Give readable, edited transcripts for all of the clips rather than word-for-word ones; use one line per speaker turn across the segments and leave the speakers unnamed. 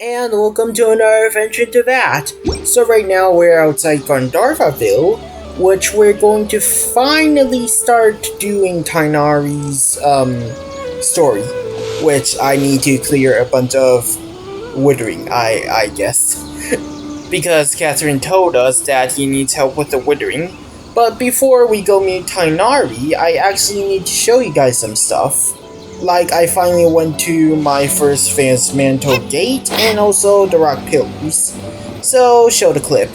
And welcome to another adventure into that. So right now we're outside Gandharvaville, which we're going to finally start doing Tainari's story, which I need to clear a bunch of withering, I guess. Because Catherine told us that he needs help with the withering. But before we go meet Tainari, I actually need to show you guys some stuff. Like, I finally went to my first Fan's Mantle Gate and also the Rock Pillars. So, show the clip.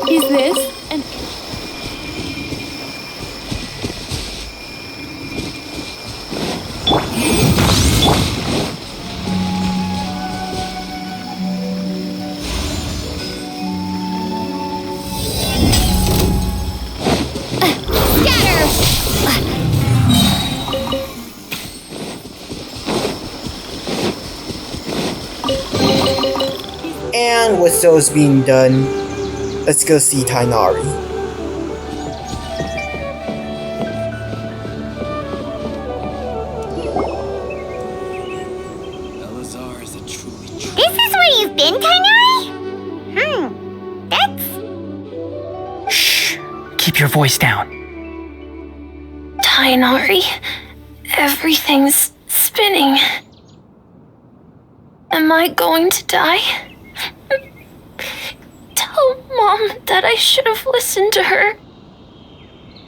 Is this an...
And with those being done, let's go see Tainari.
This is where you've been, Tainari? That's...
Shh! Keep your voice down.
Tainari, everything's spinning. Am I going to die? Tell Mom that I should have listened to her.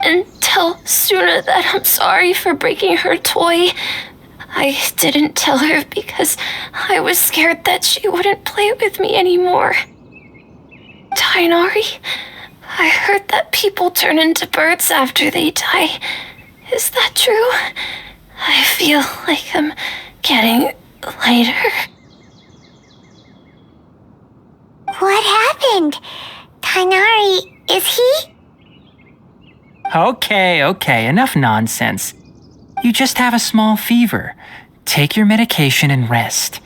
And tell Suna that I'm sorry for breaking her toy. I didn't tell her because I was scared that she wouldn't play with me anymore. Tainari, I heard that people turn into birds after they die. Is that true? I feel like I'm getting lighter.
What happened? Tainari, is he?
Okay, enough nonsense. You just have a small fever. Take your medication and rest.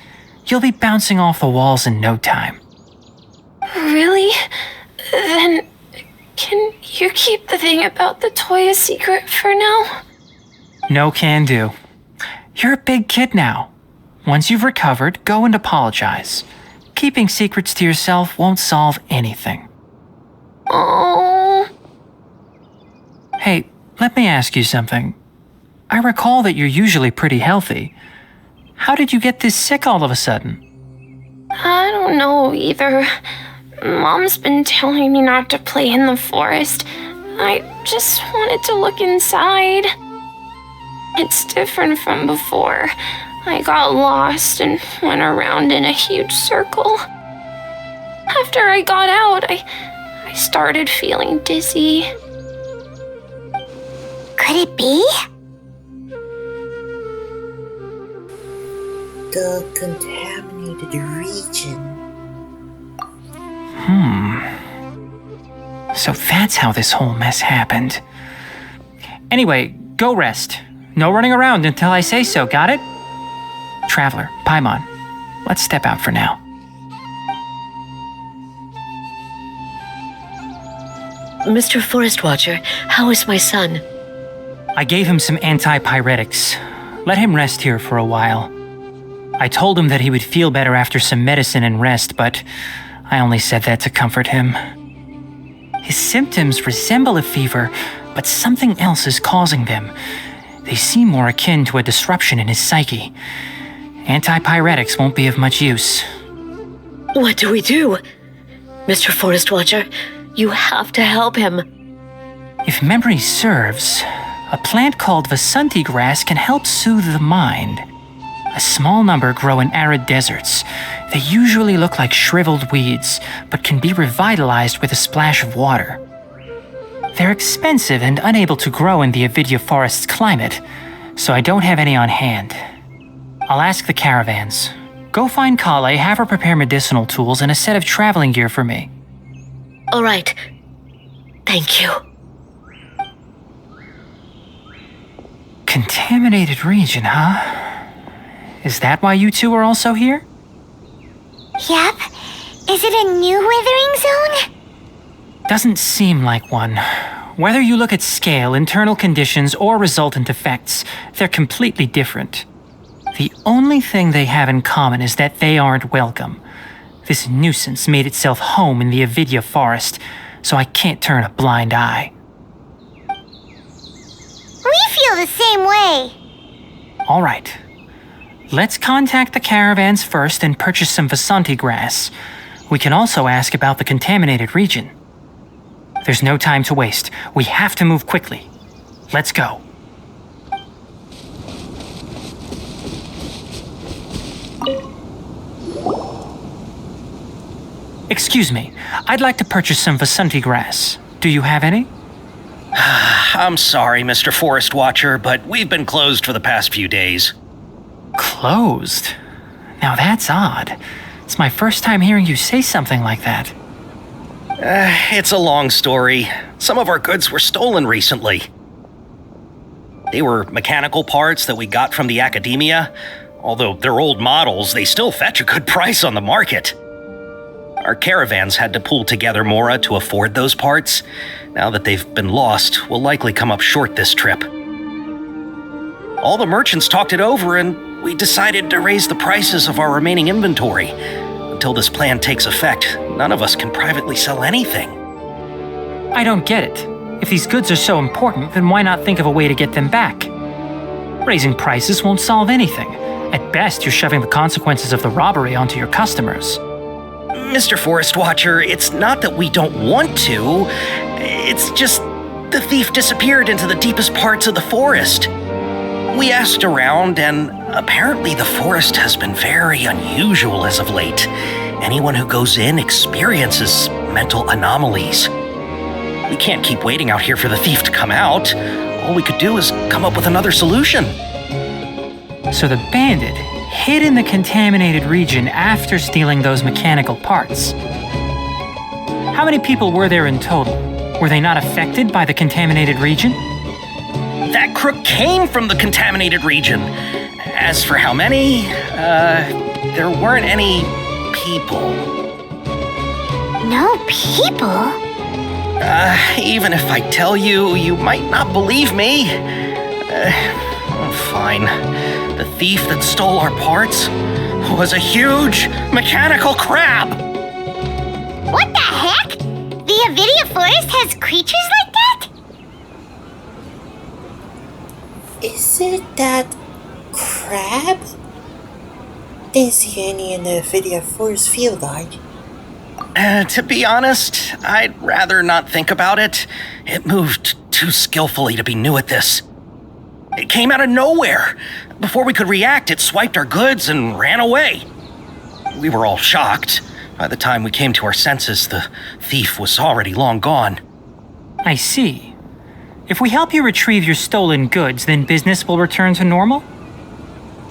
You'll be bouncing off the walls in no time.
Really? Then, can you keep the thing about the toy a secret for now?
No can do. You're a big kid now. Once you've recovered, go and apologize. Keeping secrets to yourself won't solve anything.
Oh.
Hey, let me ask you something. I recall that you're usually pretty healthy. How did you get this sick all of a sudden?
I don't know either. Mom's been telling me not to play in the forest. I just wanted to look inside. It's different from before. I got lost and went around in a huge circle. After I got out, I started feeling dizzy.
Could it be?
The contaminated region.
So that's how this whole mess happened. Anyway, go rest. No running around until I say so, got it? Traveler, Paimon, let's step out for now.
Mr. Forest Watcher, how is my son?
I gave him some antipyretics. Let him rest here for a while. I told him that he would feel better after some medicine and rest, but I only said that to comfort him. His symptoms resemble a fever, but something else is causing them. They seem more akin to a disruption in his psyche. Antipyretics won't be of much use.
What do we do? Mr. Forest Watcher, you have to help him.
If memory serves, a plant called Vasanti grass can help soothe the mind. A small number grow in arid deserts. They usually look like shriveled weeds, but can be revitalized with a splash of water. They're expensive and unable to grow in the Avidya forest's climate, so I don't have any on hand. I'll ask the caravans. Go find Kale, have her prepare medicinal tools and a set of traveling gear for me.
All right. Thank you.
Contaminated region, huh? Is that why you two are also here?
Yep. Is it a new withering zone?
Doesn't seem like one. Whether you look at scale, internal conditions, or resultant effects, they're completely different. The only thing they have in common is that they aren't welcome. This nuisance made itself home in the Avidya forest, so I can't turn a blind eye.
We feel the same way.
All right. Let's contact the caravans first and purchase some Vasanti grass. We can also ask about the contaminated region. There's no time to waste. We have to move quickly. Let's go. Excuse me. I'd like to purchase some Vasanti grass. Do you have any?
I'm sorry, Mr. Forest Watcher, but we've been closed for the past few days.
Closed? Now that's odd. It's my first time hearing you say something like that.
It's a long story. Some of our goods were stolen recently. They were mechanical parts that we got from the academia. Although they're old models, they still fetch a good price on the market. Our caravans had to pull together Mora to afford those parts. Now that they've been lost, we'll likely come up short this trip. All the merchants talked it over, and we decided to raise the prices of our remaining inventory. Until this plan takes effect, none of us can privately sell anything.
I don't get it. If these goods are so important, then why not think of a way to get them back? Raising prices won't solve anything. At best, you're shoving the consequences of the robbery onto your customers.
Mr. Forest Watcher, it's not that we don't want to. It's just the thief disappeared into the deepest parts of the forest. We asked around, and apparently the forest has been very unusual as of late. Anyone who goes in experiences mental anomalies. We can't keep waiting out here for the thief to come out. All we could do is come up with another solution.
So the bandit hid in the contaminated region after stealing those mechanical parts. How many people were there in total? Were they not affected by the contaminated region?
That crook came from the contaminated region. As for how many, there weren't any people.
No people?
Even if I tell you, you might not believe me. Fine. The thief that stole our parts was a huge mechanical crab.
What the heck? The Avidya forest has creatures like that?
Is it that crab? Didn't see any in the Avidya forest field guide.
To be honest, I'd rather not think about it. It moved too skillfully to be new at this. It came out of nowhere. Before we could react, it swiped our goods and ran away. We were all shocked. By the time we came to our senses, the thief was already long gone.
I see. If we help you retrieve your stolen goods, then business will return to normal?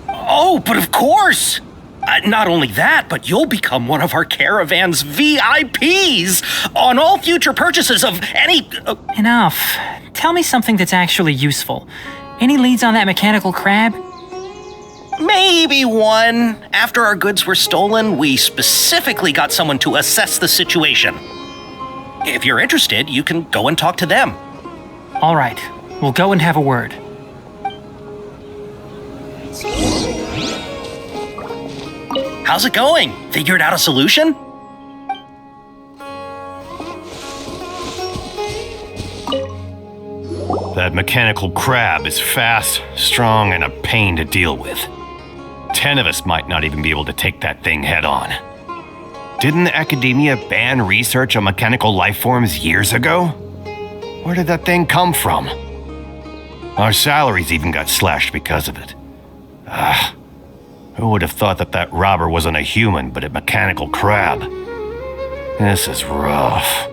Oh, but of course! Not only that, but you'll become one of our caravan's VIPs on all future purchases of any...
Enough. Tell me something that's actually useful. Any leads on that mechanical crab?
Maybe one. After our goods were stolen, we specifically got someone to assess the situation. If you're interested, you can go and talk to them.
All right. We'll go and have a word.
How's it going? Figured out a solution?
That mechanical crab is fast, strong, and a pain to deal with. 10 of us might not even be able to take that thing head on. Didn't the academia ban research on mechanical life forms years ago? Where did that thing come from? Our salaries even got slashed because of it. Who would have thought that that robber wasn't a human but a mechanical crab? This is rough.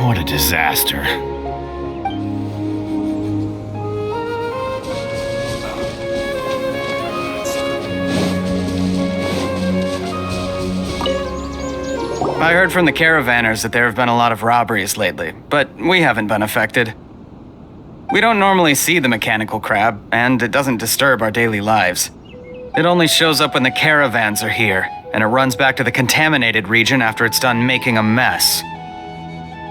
What a disaster.
I heard from the caravanners that there have been a lot of robberies lately, but we haven't been affected. We don't normally see the mechanical crab, and it doesn't disturb our daily lives. It only shows up when the caravans are here, and it runs back to the contaminated region after it's done making a mess.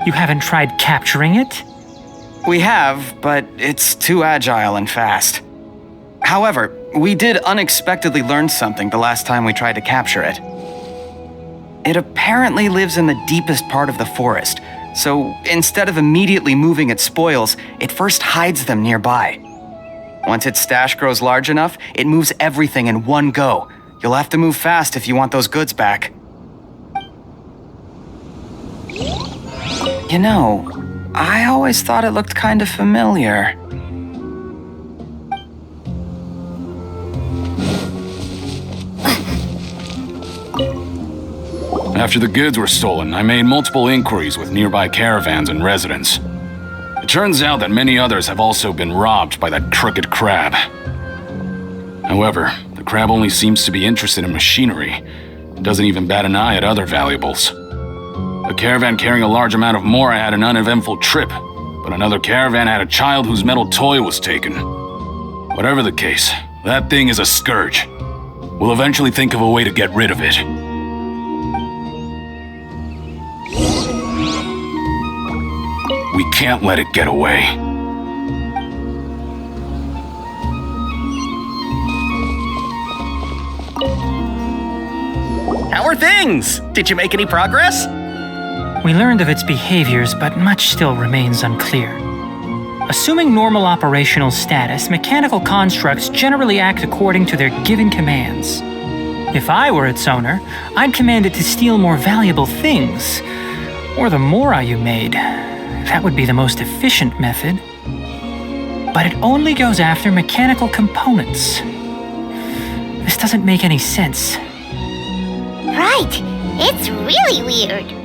You haven't tried capturing it?
We have, but it's too agile and fast. However, we did unexpectedly learn something the last time we tried to capture it. It apparently lives in the deepest part of the forest, so instead of immediately moving its spoils, it first hides them nearby. Once its stash grows large enough, it moves everything in one go. You'll have to move fast if you want those goods back. You know, I always thought it looked kind of familiar.
After the goods were stolen, I made multiple inquiries with nearby caravans and residents. It turns out that many others have also been robbed by that crooked crab. However, the crab only seems to be interested in machinery. It doesn't even bat an eye at other valuables. A caravan carrying a large amount of mora had an uneventful trip, but another caravan had a child whose metal toy was taken. Whatever the case, that thing is a scourge. We'll eventually think of a way to get rid of it. We can't let it get away.
How are things? Did you make any progress?
We learned of its behaviors, but much still remains unclear. Assuming normal operational status, mechanical constructs generally act according to their given commands. If I were its owner, I'd command it to steal more valuable things, or the mora you made. That would be the most efficient method. But it only goes after mechanical components. This doesn't make any sense.
Right. It's really weird.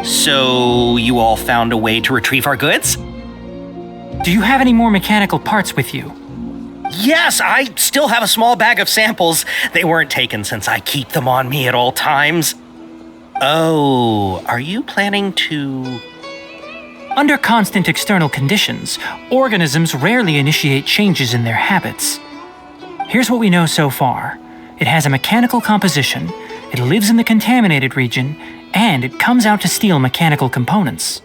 So, you all found a way to retrieve our goods?
Do you have any more mechanical parts with you?
Yes, I still have a small bag of samples. They weren't taken since I keep them on me at all times. Oh, are you planning to...
Under constant external conditions, organisms rarely initiate changes in their habits. Here's what we know so far. It has a mechanical composition, it lives in the contaminated region, and it comes out to steal mechanical components.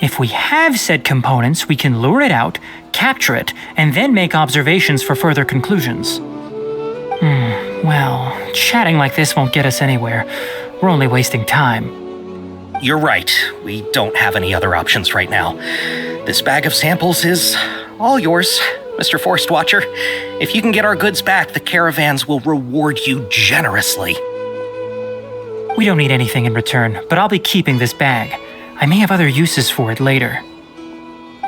If we have said components, we can lure it out, capture it, and then make observations for further conclusions. Well, chatting like this won't get us anywhere. We're only wasting time.
You're right. We don't have any other options right now. This bag of samples is all yours, Mr. Forest Watcher. If you can get our goods back, the caravans will reward you generously.
We don't need anything in return, but I'll be keeping this bag. I may have other uses for it later.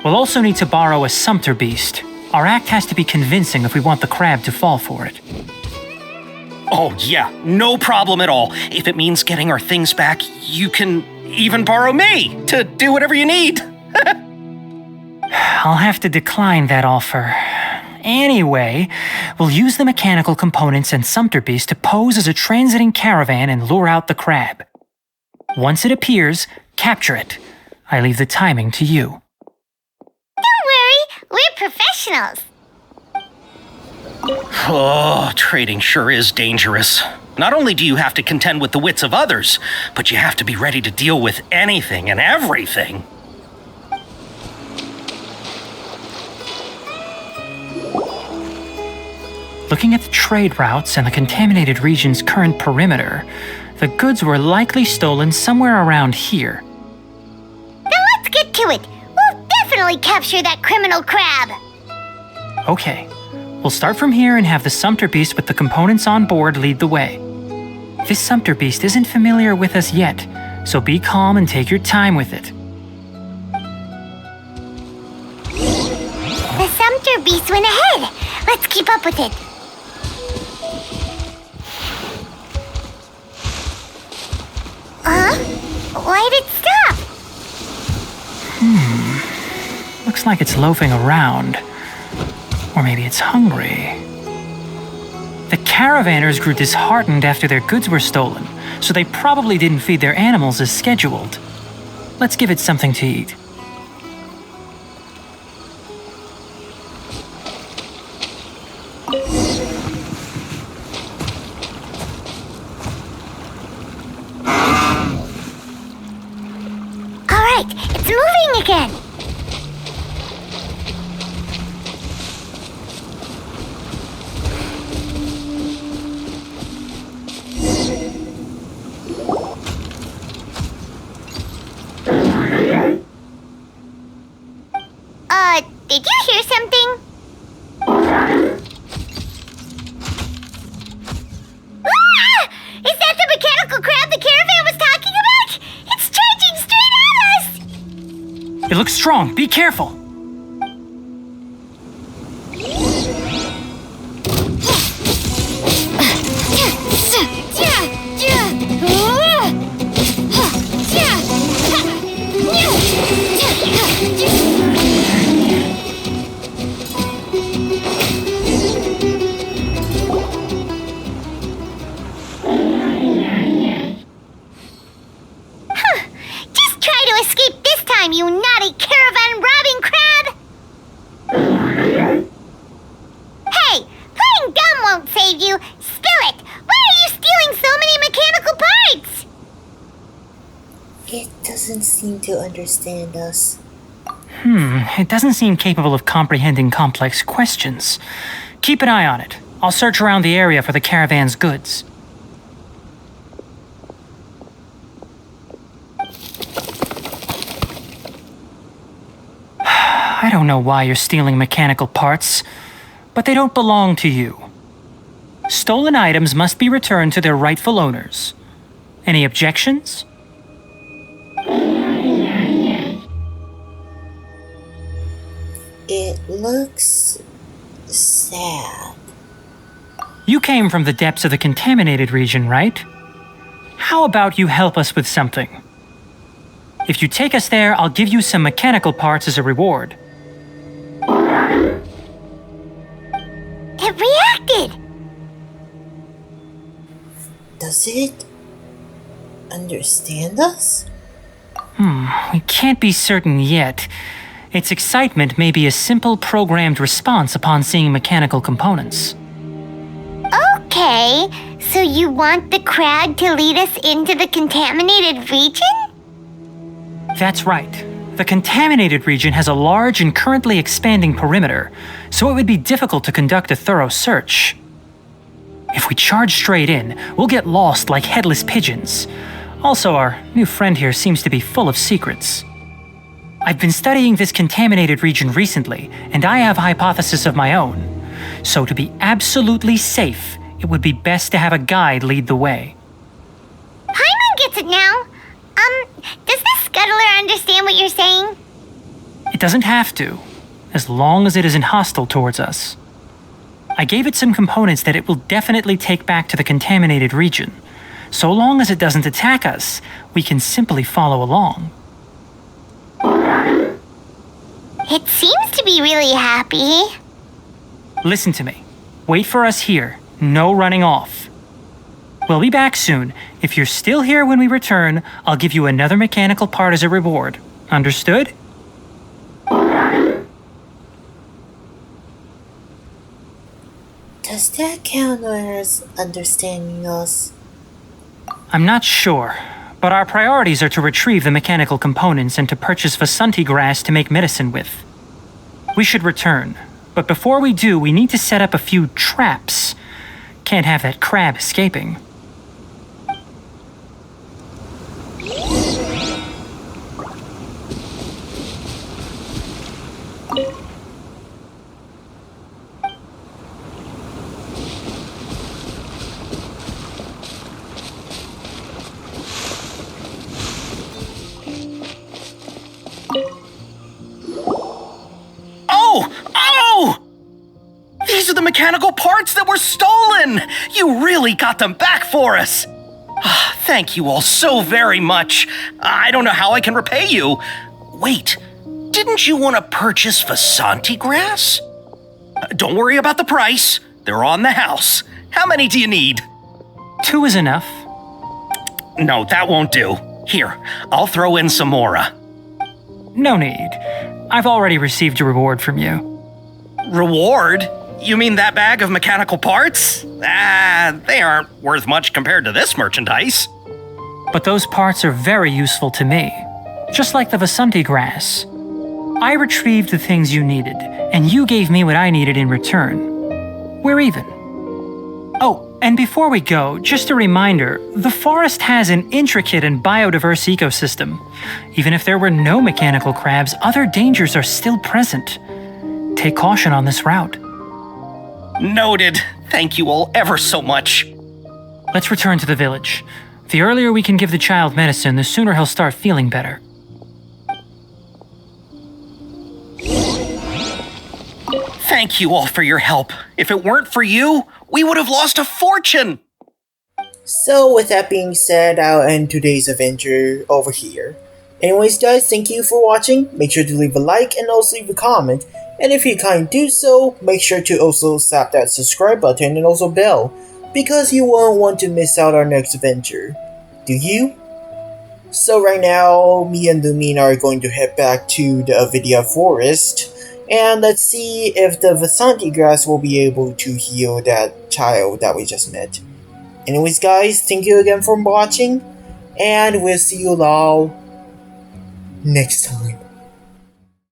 We'll also need to borrow a sumpter beast. Our act has to be convincing if we want the crab to fall for it.
Oh yeah, no problem at all. If it means getting our things back, you can even borrow me to do whatever you need.
I'll have to decline that offer. Anyway, we'll use the mechanical components and sumpter beast to pose as a transiting caravan and lure out the crab. Once it appears, capture it. I leave the timing to you.
Don't worry, we're professionals.
Oh, trading sure is dangerous. Not only do you have to contend with the wits of others, but you have to be ready to deal with anything and everything.
Looking at the trade routes and the contaminated region's current perimeter, the the goods were likely stolen somewhere around here.
Then let's get to it. We'll definitely capture that criminal crab.
Okay, we'll start from here and have the Sumpter Beast with the components on board lead the way. This Sumpter Beast isn't familiar with us yet, so be calm and take your time with it.
The Sumpter Beast went ahead. Let's keep up with it. Huh? Why'd it stop?
Looks like it's loafing around. Or maybe it's hungry. The caravanners grew disheartened after their goods were stolen, so they probably didn't feed their animals as scheduled. Let's give it something to eat.
All right, it's moving again. Did you hear something? Ah! Is that the mechanical crab the caravan was talking about? It's charging straight at us!
It looks strong. Be careful.
Just try to escape this time, you naughty caravan-robbing crab! Hey, playing dumb won't save you. Spill it! Why are you stealing so many mechanical parts?
It doesn't seem to understand us.
It doesn't seem capable of comprehending complex questions. Keep an eye on it. I'll search around the area for the caravan's goods. I don't know why you're stealing mechanical parts, but they don't belong to you. Stolen items must be returned to their rightful owners. Any objections?
It looks sad.
You came from the depths of the contaminated region, right? How about you help us with something? If you take us there, I'll give you some mechanical parts as a reward.
It reacted!
Does it understand us?
We can't be certain yet. Its excitement may be a simple programmed response upon seeing mechanical components.
Okay, so you want the crab to lead us into the contaminated region?
That's right. The contaminated region has a large and currently expanding perimeter, so it would be difficult to conduct a thorough search. If we charge straight in, we'll get lost like headless pigeons. Also, our new friend here seems to be full of secrets. I've been studying this contaminated region recently, and I have a hypothesis of my own. So to be absolutely safe, it would be best to have a guide lead the way.
Paimon gets it now. Does the scuttler understand what you're saying?
It doesn't have to, as long as it isn't hostile towards us. I gave it some components that it will definitely take back to the contaminated region. So long as it doesn't attack us, we can simply follow along.
It seems to be really happy.
Listen to me. Wait for us here. No running off. We'll be back soon. If you're still here when we return, I'll give you another mechanical part as a reward. Understood?
Does that count as understanding us?
I'm not sure, but our priorities are to retrieve the mechanical components and to purchase Vasanti grass to make medicine with. We should return, but before we do, we need to set up a few traps. Can't have that crab escaping.
mechanical parts that were stolen! You really got them back for us! Thank you all so very much. I don't know how I can repay you. Wait, didn't you want to purchase Vasanti grass? Don't worry about the price. They're on the house. How many do you need?
2 is enough.
No, that won't do. Here, I'll throw in some more.
No need. I've already received a reward from you.
Reward? You mean that bag of mechanical parts? They aren't worth much compared to this merchandise.
But those parts are very useful to me. Just like the Vasanti grass. I retrieved the things you needed, and you gave me what I needed in return. We're even. Oh, and before we go, just a reminder, the forest has an intricate and biodiverse ecosystem. Even if there were no mechanical crabs, other dangers are still present. Take caution on this route.
Noted. Thank you all ever so much.
Let's return to the village. The earlier we can give the child medicine, the sooner he'll start feeling better.
Thank you all for your help. If it weren't for you, we would have lost a fortune.
So with that being said, I'll end today's adventure over here. Anyways guys, thank you for watching. Make sure to leave a like and also leave a comment. And if you can't do so, make sure to also slap that subscribe button and also bell, because you won't want to miss out our next adventure. Do you? So right now, me and Lumina are going to head back to the Avidia forest, and let's see if the Vasanti grass will be able to heal that child that we just met. Anyways guys, thank you again for watching, and we'll see you all next time.